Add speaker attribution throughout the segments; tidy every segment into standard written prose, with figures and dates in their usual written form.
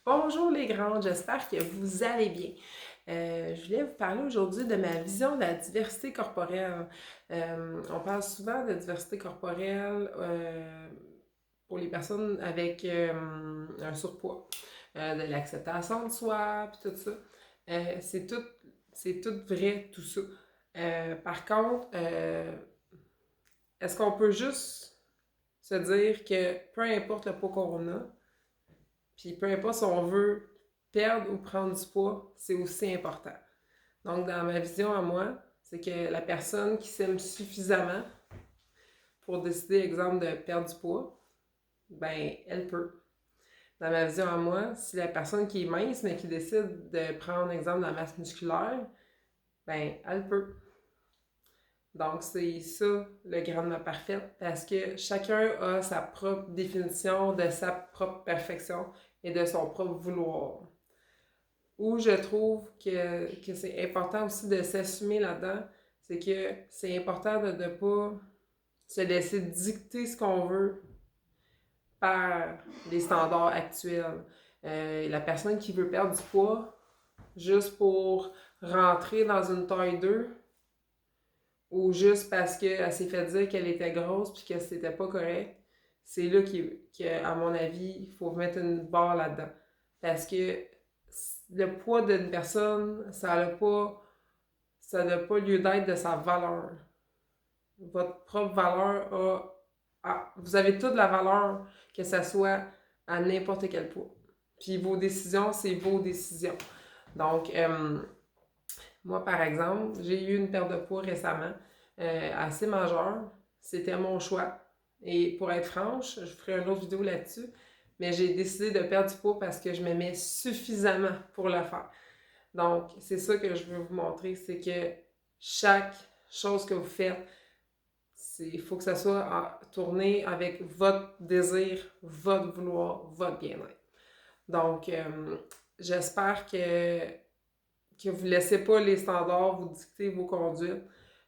Speaker 1: Bonjour les grandes, j'espère que vous allez bien. Je voulais vous parler aujourd'hui de ma vision de la diversité corporelle. On parle souvent de diversité corporelle pour les personnes avec un surpoids, de l'acceptation de soi, puis tout ça. Euh, c'est tout, c'est tout vrai, tout ça. Par contre, est-ce qu'on peut juste se dire que peu importe le poids qu'on a, puis peu importe si on veut perdre ou prendre du poids, c'est aussi important. Donc, dans ma vision à moi, c'est que la personne qui s'aime suffisamment pour décider, exemple, de perdre du poids, ben, elle peut. Dans ma vision à moi, si la personne qui est mince, mais qui décide de prendre, exemple, de la masse musculaire, ben, elle peut. Donc, c'est ça le grandement parfait parce que chacun a sa propre définition de sa propre perfection et de son propre vouloir. Où je trouve que c'est important aussi de s'assumer là-dedans, c'est que c'est important de ne pas se laisser dicter ce qu'on veut par les standards actuels. La personne qui veut perdre du poids juste pour rentrer dans une taille 2 ou juste parce qu'elle s'est fait dire qu'elle était grosse puis que c'était pas correct, c'est là qu'à mon avis, il faut mettre une barre là-dedans. Parce que le poids d'une personne, ça n'a pas lieu d'être de sa valeur. Votre propre valeur vous avez toute la valeur, que ça soit à n'importe quel poids. Puis vos décisions, c'est vos décisions. Donc, moi, par exemple, j'ai eu une perte de poids récemment, assez majeure. C'était mon choix. Et pour être franche, je ferai une autre vidéo là-dessus, mais j'ai décidé de perdre du poids parce que je m'aimais suffisamment pour le faire. Donc, c'est ça que je veux vous montrer, c'est que chaque chose que vous faites, il faut que ça soit tourné avec votre désir, votre vouloir, votre bien-être. Donc, j'espère que vous ne laissez pas les standards vous dicter vos conduites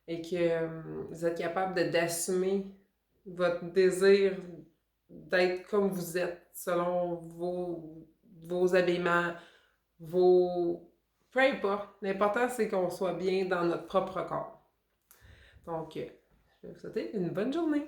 Speaker 1: et que vous êtes capable d'assumer votre désir d'être comme vous êtes selon vos habillements, vos... Peu importe. L'important, c'est qu'on soit bien dans notre propre corps. Donc, je vais vous souhaiter une bonne journée.